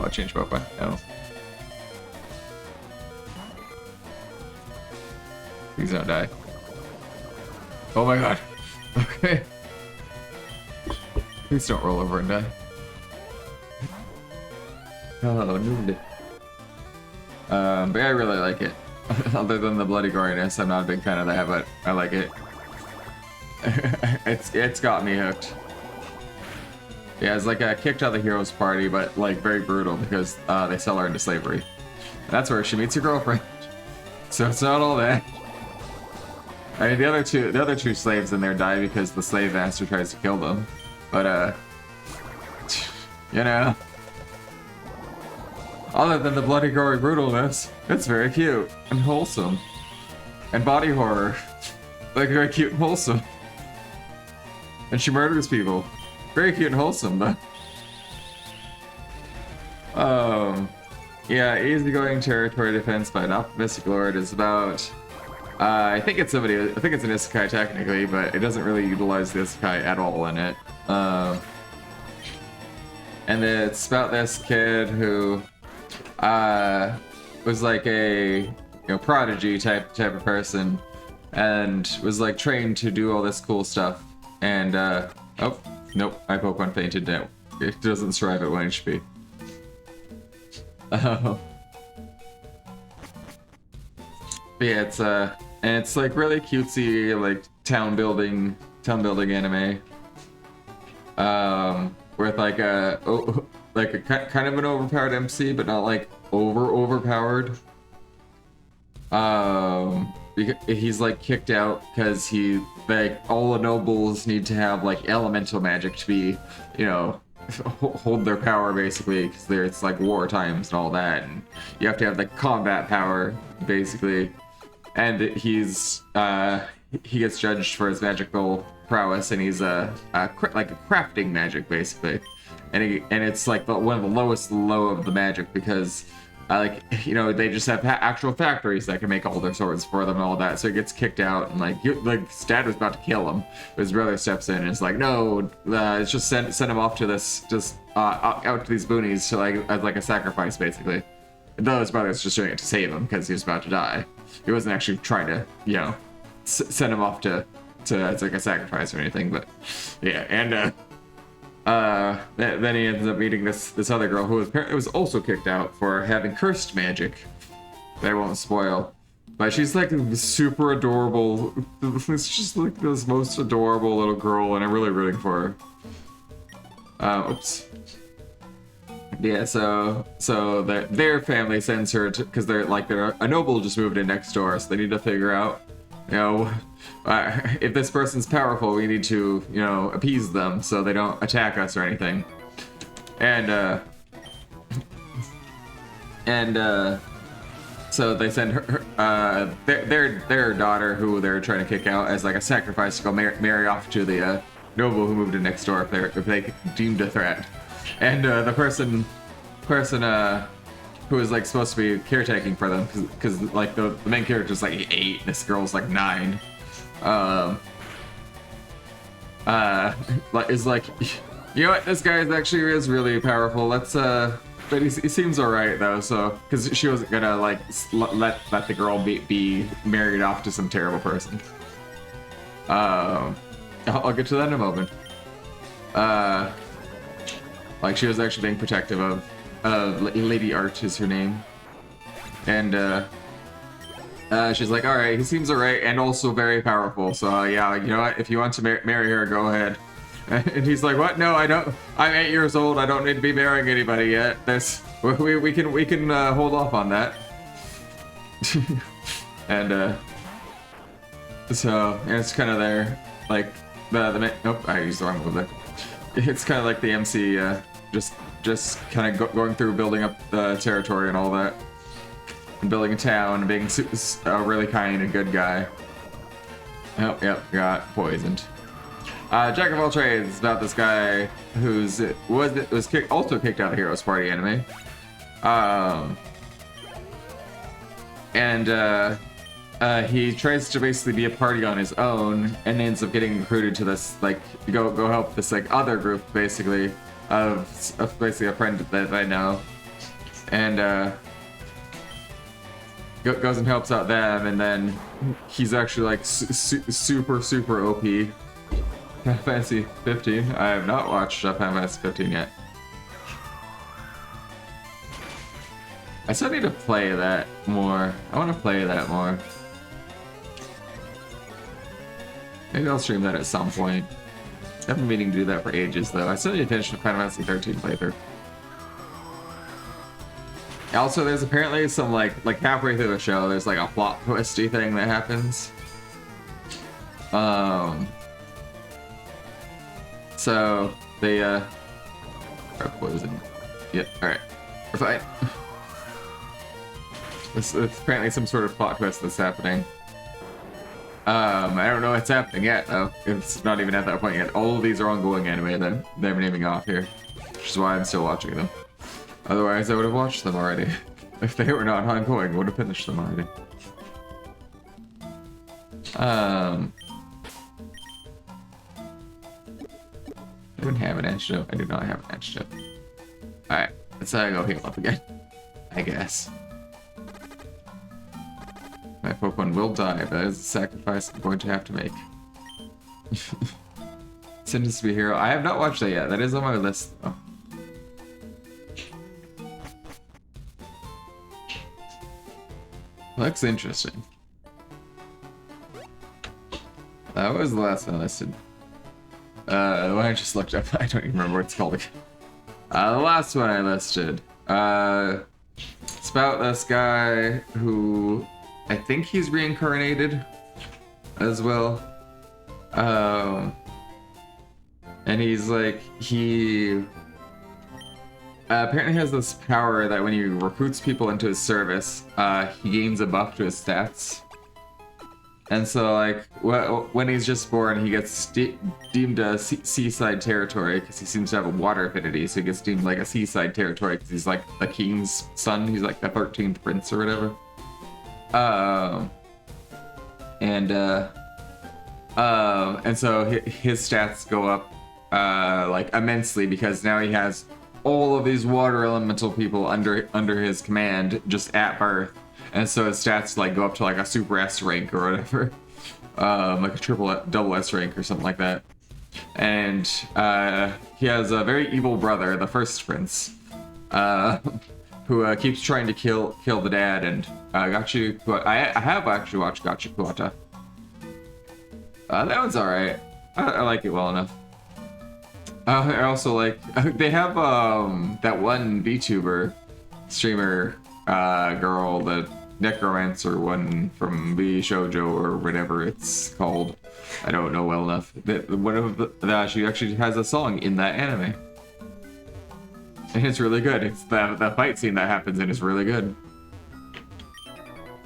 I changed weapon. No. Please don't die. Oh my god. Okay. Please don't roll over and die. Oh, noob. But yeah, I really like it. Other than the bloody goriness, I'm not a big fan of that, but I like it. it's got me hooked. Yeah, it's like a kicked out of the hero's party, but like very brutal because they sell her into slavery. And that's where she meets her girlfriend. So it's not all that. I mean, the other two slaves in there die because the slave master tries to kill them. But you know, other than the bloody, gory brutalness, it's very cute and wholesome, and body horror, like very cute and wholesome. And she murders people, very cute and wholesome, but yeah, easygoing territory defense by an optimistic lord is about. I think it's an isekai technically, but it doesn't really utilize the isekai at all in it. And it's about this kid who was like a prodigy type of person, and was like trained to do all this cool stuff. And oh nope, my Pokemon fainted now. It doesn't survive at 1 HP. But yeah, it's like really cutesy, like town building anime. With like a kind of an overpowered MC, but not like overpowered. He's like kicked out because all the nobles need to have like elemental magic to be, hold their power basically, because it's like war times and all that, and you have to have the combat power basically. And he gets judged for his magical prowess, and he's like a crafting magic basically, and it's like one of the lowest low of the magic, because they just have actual factories that can make all their swords for them and all that. So he gets kicked out, and like his dad was about to kill him, but his brother steps in and is like, no, it's just send him off to this, just out to these boonies to as like a sacrifice basically. Though his brother's just doing it to save him because he was about to die. He wasn't actually trying to send him off to it's like a sacrifice or anything. But yeah, and then he ends up meeting this other girl who was also kicked out for having cursed magic that I won't spoil. But she's like super adorable. It's just like this most adorable little girl, and I'm really rooting for her. Oops. Yeah, so their family sends her to, because they're a noble just moved in next door, so they need to figure out, if this person's powerful, we need to, appease them so they don't attack us or anything. And so they send her their daughter, who they're trying to kick out, as like a sacrifice to go marry off to the noble who moved in next door if they deemed a threat. And the person who is like supposed to be caretaking for them, because like the main character's like 8, this girl's like 9. Is like, what, this guy is really powerful. Let's but he seems alright though. So because she wasn't gonna like let the girl be married off to some terrible person. I'll get to that in a moment. Like she was actually being protective of Lady Art is her name, and she's like, all right, he seems alright and also very powerful, so yeah, you know what, if you want to marry her, go ahead. And he's like, what? No, I don't. I'm 8 years old. I don't need to be marrying anybody yet. We can hold off on that. And so it's kind of there, like nope, I used the wrong move there. It's kind of like the MC, just kind of going through building up the territory and all that, and building a town, and being a really kind and good guy. Oh, yep, got poisoned. Jack of all trades, about this guy who's also kicked out of Heroes Party anime. He tries to basically be a party on his own, and ends up getting recruited to this, like, go help this like other group basically of basically a friend that I know. and goes and helps out them, and then he's actually like super OP. Final Fantasy 15. I have not watched Final Fantasy 15 yet. I still need to play that more. I want to play that more. Maybe I'll stream that at some point. I haven't been meaning to do that for ages, though. I still need to finish the Final Fantasy 13 playthrough. Also, there's apparently some, like halfway through the show, there's like a plot twisty thing that happens. So, they, what was it? Yeah, alright. We're fine. It's apparently some sort of plot twist that's happening. I don't know what's happening yet, though. It's not even at that point yet. All of these are ongoing anime that they're naming off here, which is why I'm still watching them. Otherwise, I would have watched them already. If they were not ongoing, I would have finished them already. I don't have an antidote. I do not have an antidote. Alright, let's go heal up again. I guess. My Pokemon will die, but that is a sacrifice I'm going to have to make. Sentence to be a Hero. I have not watched that yet. That is on my list, though. Looks interesting. That was the last one I listed. The one I just looked up, I don't even remember what it's called again. The last one I listed. It's about this guy who... I think he's reincarnated as well. And he's like, he apparently has this power that when he recruits people into his service, he gains a buff to his stats. And so, like, when he's just born, he gets deemed a seaside territory because he seems to have a water affinity. So he gets deemed like a seaside territory because he's like the king's son. He's like the 13th prince or whatever. And so his stats go up like immensely because now he has all of these water elemental people under his command just at birth, and so his stats like go up to like a super S rank or whatever, like a double S rank or something like that. And he has a very evil brother, the first prince, who keeps trying to kill the dad. And Gachi, I have actually watched Gachi Kuwata. That one's alright. I like it well enough. I also like, they have that one VTuber streamer girl, the necromancer one from V Shoujo or whatever it's called. I don't know well enough. One of that she actually has a song in that anime. And it's really good. It's the fight scene that happens in is really good.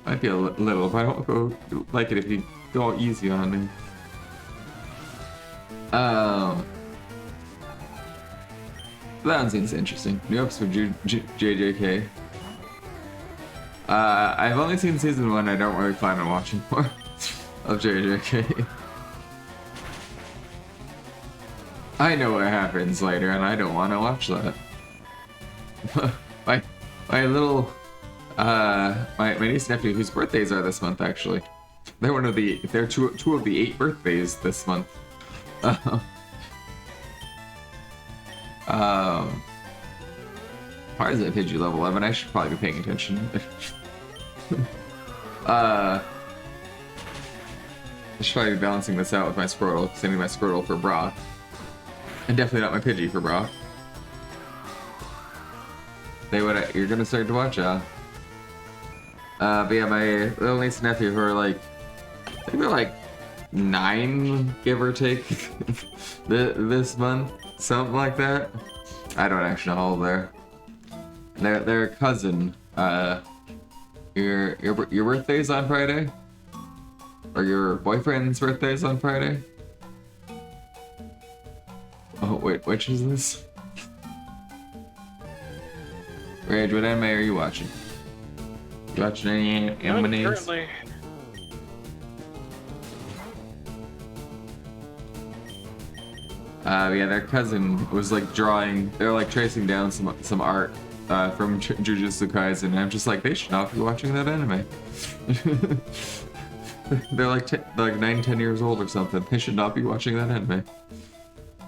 Might be a little, but I don't go like it if you go easy on me. That one seems interesting. New episode JJK. I've only seen season 1. I don't really plan on watching more of JJK. I know what happens later, and I don't want to watch that. my little my niece and nephew, whose birthdays are this month, actually. They're two of the 8 birthdays this month. Why is it Pidgey level 11? I should probably be paying attention. I should probably be balancing this out with my Squirtle, sending my Squirtle for Bra. And definitely not my Pidgey for Bra. You're gonna start to watch, but yeah, my little niece and nephew who are like, I think they're like 9, give or take, this month, something like that. I don't actually know how old they're. Their cousin. Your birthday's on Friday, or your boyfriend's birthday's on Friday. Oh wait, which is this? Rage, what anime are you watching? You watching any animes? Currently. Yeah, their cousin was like drawing. They're like tracing down some art from Jujutsu Kaisen. I'm just like, they should not be watching that anime. They're like they're like 9, 10 years old or something. They should not be watching that anime.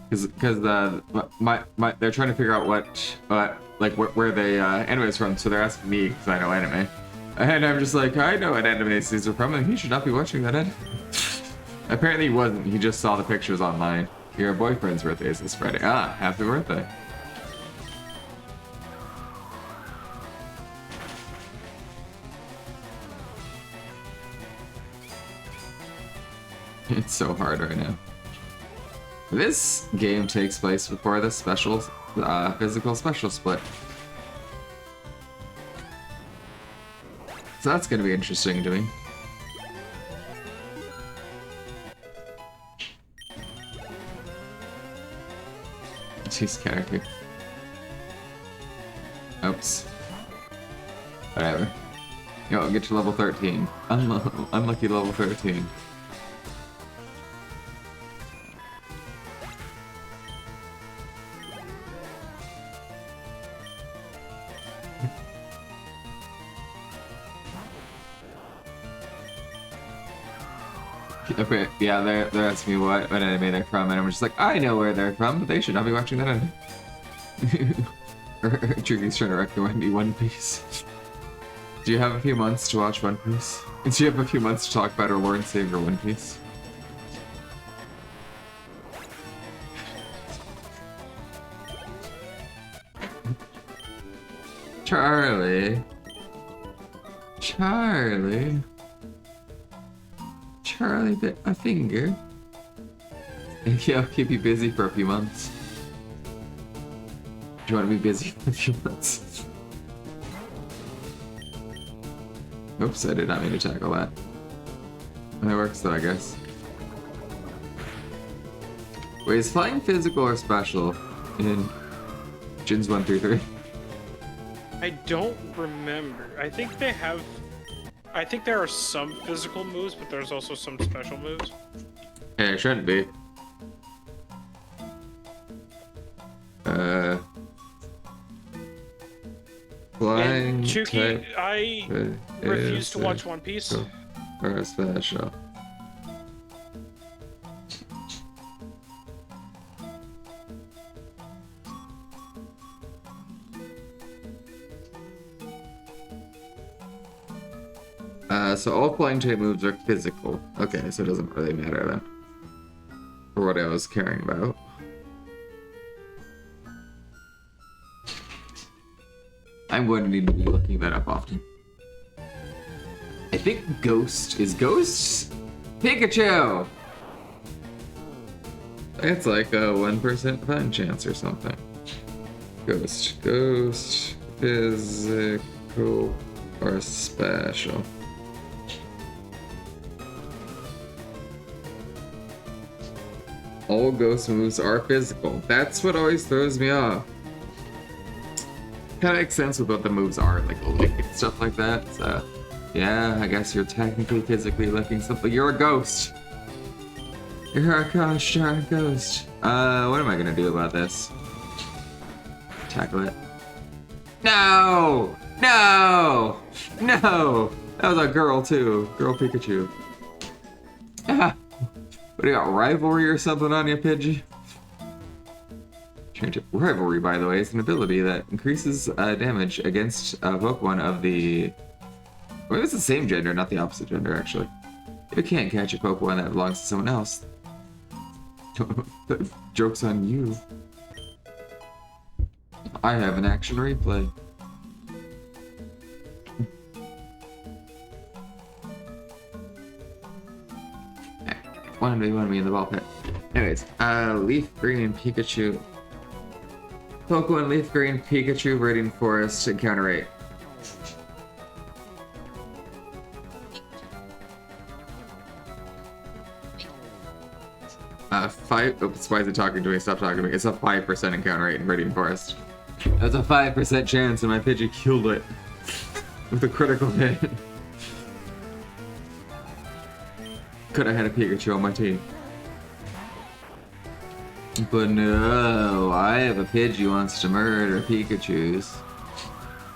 Because they're trying to figure out where they anime's from, so they're asking me because I know anime. And I'm just like, I know what anime these are from, and he should not be watching that anime. Apparently he wasn't, he just saw the pictures online. Your boyfriend's birthday is this Friday. Ah, happy birthday. It's so hard right now. This game takes place before the special, physical special split. So that's gonna be interesting to me. Jeez, character. Oops. Whatever. Yo, I'll get to level 13. Unlucky level 13. Okay, yeah, they're asking me what anime they're from, and I'm just like, I know where they're from, but they should not be watching that anime. Triggy's trying to recommend me One Piece. Do you have a few months to watch One Piece? Do you have a few months to talk about our Lord and Savior One Piece? Charlie. Charlie bit my finger. Yeah, I'll keep you busy for a few months. Do you want to be busy for a few months? Oops, I did not mean to tackle that. That works though, I guess. Wait, is flying physical or special in Gens 1 through 3? I don't remember. I think they have... I think there are some physical moves, but there's also some special moves. Hey, it shouldn't be. Flying And Chuki, type I refuse to watch One Piece. Or a special. So all flying type moves are physical. Okay, so it doesn't really matter then. For what I was caring about. I'm going to need to be looking that up often. I think Ghost is Ghost Pikachu! It's like a 1% fun chance or something. Ghost, physical, or special. All ghost moves are physical. That's what always throws me off. Kind of makes sense with what the moves are, like lick and stuff like that. So, yeah, I guess you're technically physically licking something. You're a ghost. You're a gosh darn ghost. What am I gonna do about this? Tackle it. No! No! No! That was a girl too. Girl Pikachu. Ah. What do you got, rivalry or something on you, Pidgey? Change it. Rivalry, by the way, is an ability that increases damage against a Pokemon of the... Well, it's the same gender, not the opposite gender, actually. If you can't catch a Pokemon that belongs to someone else, joke's on you. I have an action replay. Wanted me in the ball pit. Anyways, Leaf Green Pikachu. Pokemon Leaf Green Pikachu Radiant Forest encounter rate. Oops, why is it talking to me? Stop talking to me. It's a 5% encounter rate in Radiant Forest. That's a 5% chance, and my Pidgey killed it with a critical hit. Could have had a Pikachu on my team. But no, I have a Pidgey who wants to murder Pikachus.